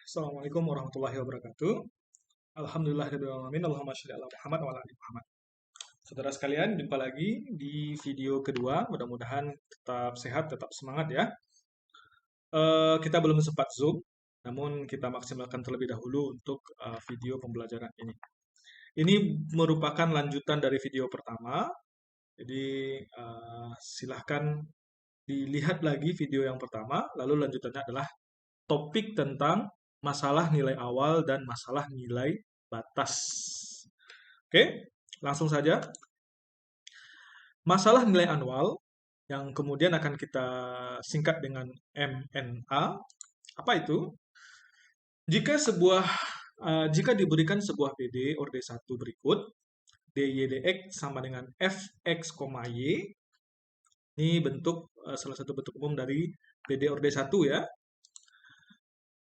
Assalamualaikum warahmatullahi wabarakatuh. Alhamdulillahirabbil alamin. Allahumma shalli ala Muhammad wa ala ali Muhammad. Saudara sekalian, jumpa lagi di video kedua. Mudah-mudahan tetap sehat, tetap semangat ya. Kita belum sempat Zoom, namun kita maksimalkan terlebih dahulu untuk video pembelajaran ini. Ini merupakan lanjutan dari video pertama. Jadi silahkan dilihat lagi video yang pertama, lalu lanjutannya adalah topik tentang masalah nilai awal dan masalah nilai batas. Oke, langsung saja. Masalah nilai anual yang kemudian akan kita singkat dengan MNA. Apa itu? Jika diberikan sebuah PD orde 1 berikut, DY/DX sama dengan Fx, Y. Ini salah satu bentuk umum dari PD orde 1 ya.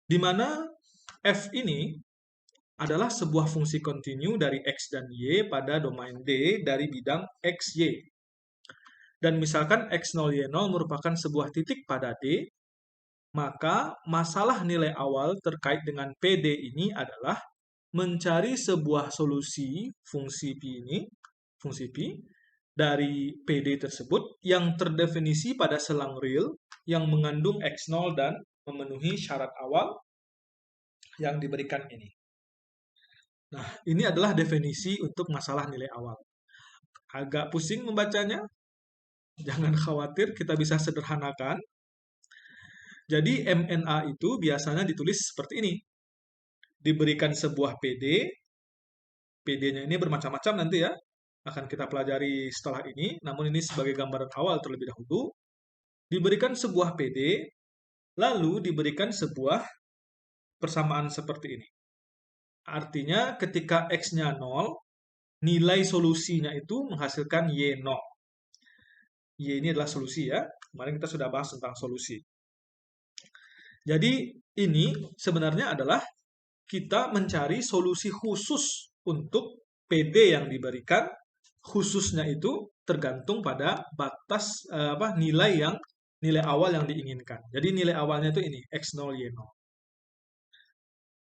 Di mana F ini adalah sebuah fungsi kontinu dari X dan Y pada domain D dari bidang X, Y. Dan misalkan X0, Y0 merupakan sebuah titik pada D, maka masalah nilai awal terkait dengan PD ini adalah mencari sebuah solusi fungsi P dari PD tersebut yang terdefinisi pada selang real yang mengandung X0 dan memenuhi syarat awal yang diberikan ini. Nah, ini adalah definisi untuk masalah nilai awal. Agak pusing membacanya? Jangan khawatir, kita bisa sederhanakan. Jadi MNA itu biasanya ditulis seperti ini. Diberikan sebuah PD, PD-nya ini bermacam-macam nanti ya, akan kita pelajari setelah ini, namun ini sebagai gambaran awal terlebih dahulu. Diberikan sebuah PD, lalu diberikan sebuah persamaan seperti ini. Artinya ketika X-nya 0, nilai solusinya itu menghasilkan Y0. Y ini adalah solusi ya. Kemarin kita sudah bahas tentang solusi. Jadi ini sebenarnya adalah kita mencari solusi khusus untuk PD yang diberikan. Khususnya itu tergantung pada batas nilai awal yang diinginkan. Jadi nilai awalnya itu ini X0, Y0.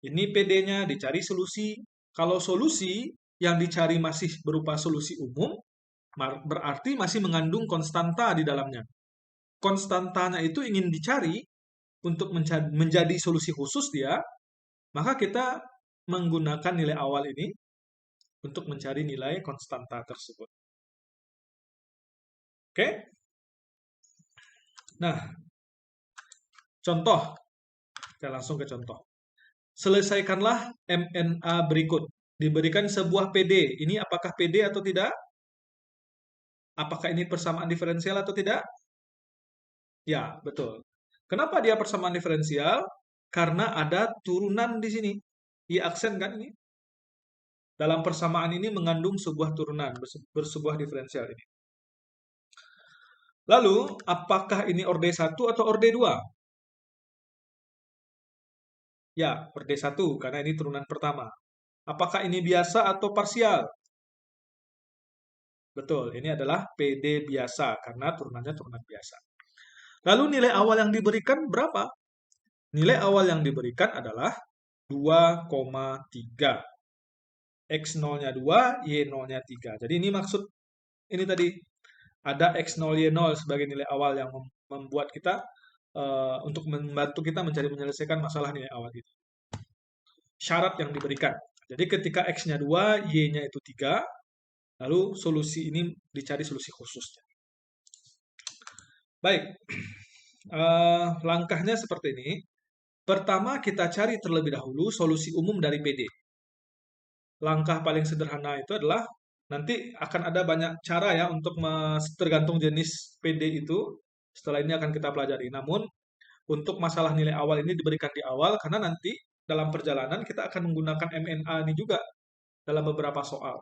Ini PD-nya dicari solusi. Kalau solusi yang dicari masih berupa solusi umum, berarti masih mengandung konstanta di dalamnya. Konstantanya itu ingin dicari untuk menjadi solusi khusus dia, maka kita menggunakan nilai awal ini untuk mencari nilai konstanta tersebut. Oke? Nah, contoh. Kita langsung ke contoh. Selesaikanlah MNA berikut. Diberikan sebuah PD. Ini apakah PD atau tidak? Apakah ini persamaan diferensial atau tidak? Ya, betul. Kenapa dia persamaan diferensial? Karena ada turunan di sini. I aksen kan ini. Dalam persamaan ini mengandung sebuah turunan, bersebuah diferensial ini. Lalu, apakah ini orde 1 atau orde 2? Ya, orde 1, karena ini turunan pertama. Apakah ini biasa atau parsial? Betul, ini adalah PD biasa, karena turunannya turunan biasa. Lalu nilai awal yang diberikan berapa? Nilai awal yang diberikan adalah 2,3. X0-nya 2, Y0-nya 3. Jadi ini maksud, ini tadi, ada X0, Y0 sebagai nilai awal yang membuat kita, untuk membantu kita menyelesaikan masalah nilai awal itu. Syarat yang diberikan. Jadi ketika X-nya 2, Y-nya itu 3, lalu solusi ini dicari solusi khususnya. Baik, langkahnya seperti ini. Pertama, kita cari terlebih dahulu solusi umum dari PD. Langkah paling sederhana itu adalah, nanti akan ada banyak cara ya untuk tergantung jenis PD itu. Setelah ini akan kita pelajari. Namun, untuk masalah nilai awal ini diberikan di awal, karena nanti dalam perjalanan kita akan menggunakan MNA ini juga dalam beberapa soal.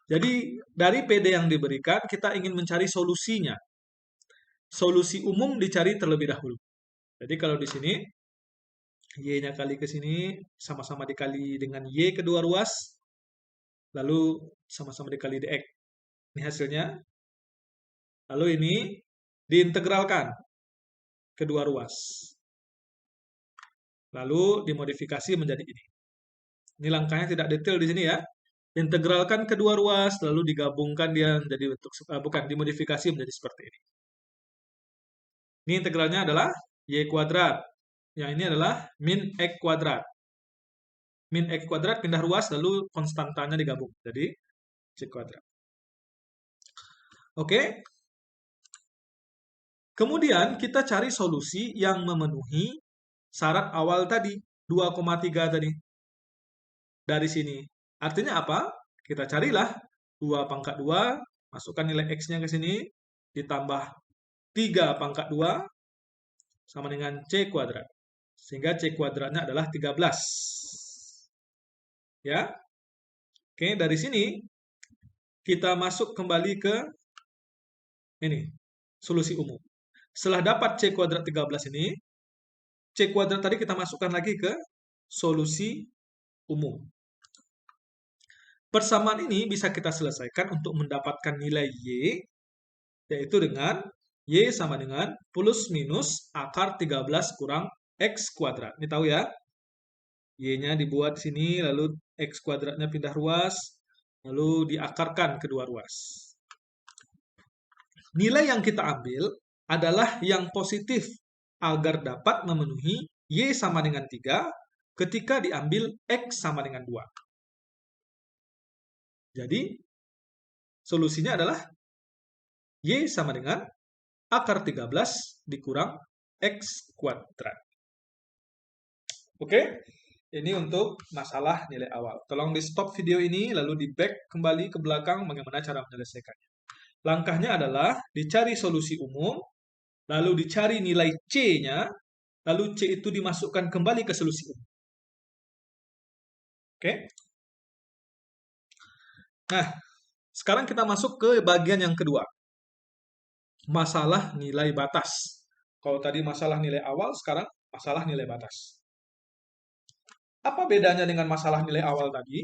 Jadi, dari PD yang diberikan, kita ingin mencari solusinya. Solusi umum dicari terlebih dahulu. Jadi kalau di sini, Y-nya kali ke sini, sama-sama dikali dengan Y kedua ruas, lalu sama-sama dikali dx. Ini hasilnya. Lalu ini diintegralkan kedua ruas. Lalu dimodifikasi menjadi ini. Ini langkahnya tidak detail di sini ya. Integralkan kedua ruas, lalu digabungkan dia menjadi bentuk, bukan, dimodifikasi menjadi seperti ini. Ini integralnya adalah y kuadrat. Yang ini adalah min x kuadrat. Min x kuadrat pindah ruas, lalu konstantanya digabung. Jadi c kuadrat. Oke. Kemudian kita cari solusi yang memenuhi syarat awal tadi, 2,3 tadi. Dari sini. Artinya apa? Kita carilah 2 pangkat 2, masukkan nilai X-nya ke sini, ditambah 3 pangkat 2, sama dengan C kuadrat. Sehingga C kuadratnya adalah 13. Ya. Oke, dari sini kita masuk kembali ke ini, solusi umum. Setelah dapat C kuadrat 13 ini, C kuadrat tadi kita masukkan lagi ke solusi umum. Persamaan ini bisa kita selesaikan untuk mendapatkan nilai Y, yaitu dengan Y sama dengan plus minus akar 13 kurang X kuadrat. Ini tahu ya? Y-nya dibuat di sini, lalu X kuadratnya pindah ruas, lalu diakarkan kedua ruas. Nilai yang kita ambil adalah yang positif agar dapat memenuhi Y sama dengan 3 ketika diambil X sama dengan 2. Jadi, solusinya adalah Y sama dengan akar 13 dikurang X kuadrat. Oke, ini untuk masalah nilai awal. Tolong di stop video ini, lalu di back kembali ke belakang bagaimana cara menyelesaikannya. Langkahnya adalah dicari solusi umum, lalu dicari nilai C-nya, lalu C itu dimasukkan kembali ke solusi umum. Oke? Nah, sekarang kita masuk ke bagian yang kedua. Masalah nilai batas. Kalau tadi masalah nilai awal, sekarang masalah nilai batas. Apa bedanya dengan masalah nilai awal tadi?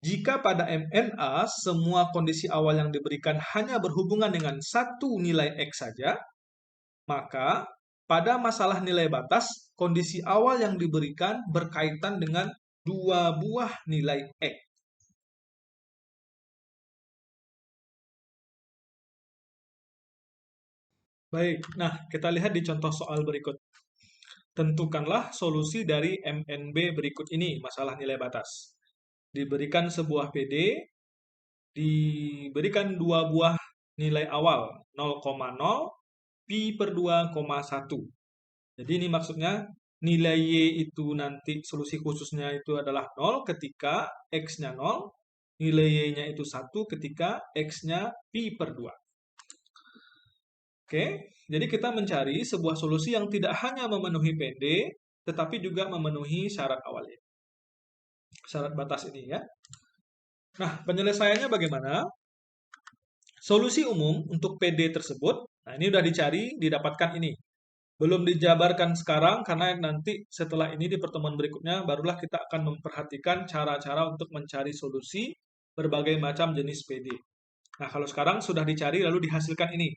Jika pada MNA semua kondisi awal yang diberikan hanya berhubungan dengan satu nilai X saja, maka pada masalah nilai batas, kondisi awal yang diberikan berkaitan dengan dua buah nilai X. Baik, nah kita lihat di contoh soal berikut. Tentukanlah solusi dari MNB berikut ini, masalah nilai batas. Diberikan sebuah PD, diberikan dua buah nilai awal, 0,0, pi per 2,1. Jadi ini maksudnya nilai Y itu nanti solusi khususnya itu adalah 0 ketika X-nya 0, nilai Y-nya itu 1 ketika X-nya pi per 2. Oke, jadi kita mencari sebuah solusi yang tidak hanya memenuhi PD, tetapi juga memenuhi syarat awalnya. Syarat batas ini ya. Nah, penyelesaiannya bagaimana? Solusi umum untuk PD tersebut, nah ini sudah dicari, didapatkan ini. Belum dijabarkan sekarang karena nanti setelah ini di pertemuan berikutnya barulah kita akan memperhatikan cara-cara untuk mencari solusi berbagai macam jenis PD. Nah, kalau sekarang sudah dicari lalu dihasilkan ini.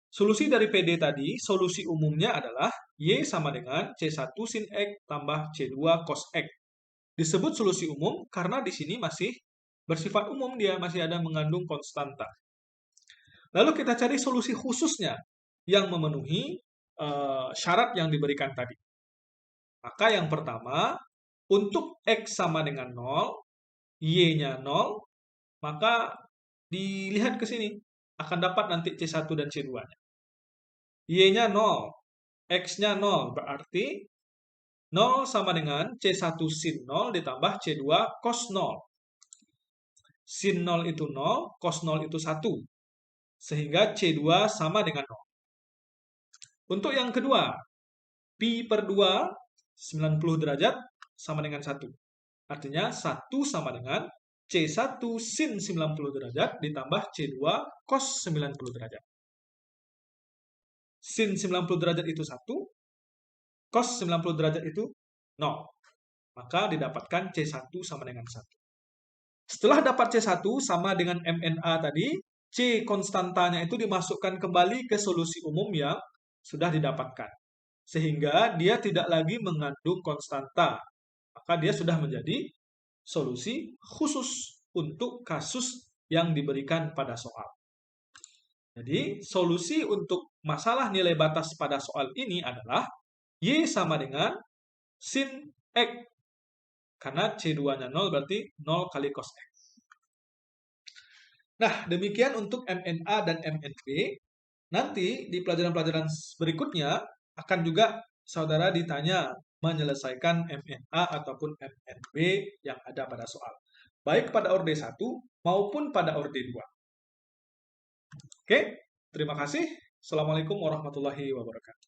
Solusi dari PD tadi, solusi umumnya adalah Y sama dengan C1 sin X tambah C2 cos X. Disebut solusi umum karena di sini masih bersifat umum, dia masih ada mengandung konstanta. Lalu kita cari solusi khususnya yang memenuhi syarat yang diberikan tadi. Maka yang pertama, untuk X sama dengan 0, Y-nya 0, maka dilihat ke sini, akan dapat nanti C1 dan C2-nya. Y-nya 0, X-nya 0, berarti 0 sama dengan C1 sin 0 ditambah C2 cos 0. Sin 0 itu 0, cos 0 itu 1. Sehingga C2 sama dengan 0. Untuk yang kedua, pi per 2, 90 derajat sama dengan 1. Artinya 1 sama dengan C1 sin 90 derajat ditambah C2 cos 90 derajat. Sin 90 derajat itu 1, cos 90 derajat itu 0. Maka didapatkan C1 sama dengan 1. Setelah dapat C1 sama dengan MNA tadi, C konstantanya itu dimasukkan kembali ke solusi umum yang sudah didapatkan. sehingga dia tidak lagi mengandung konstanta. Maka dia sudah menjadi solusi khusus untuk kasus yang diberikan pada soal. Jadi, solusi untuk masalah nilai batas pada soal ini adalah Y sama dengan sin X. Karena C2-nya 0 berarti 0 kali cos X. Nah, demikian untuk MNA dan MNB. Nanti di pelajaran-pelajaran berikutnya akan juga saudara ditanya menyelesaikan MNA ataupun MNB yang ada pada soal. Baik pada orde 1 maupun pada orde 2. Oke, terima kasih. Assalamualaikum warahmatullahi wabarakatuh.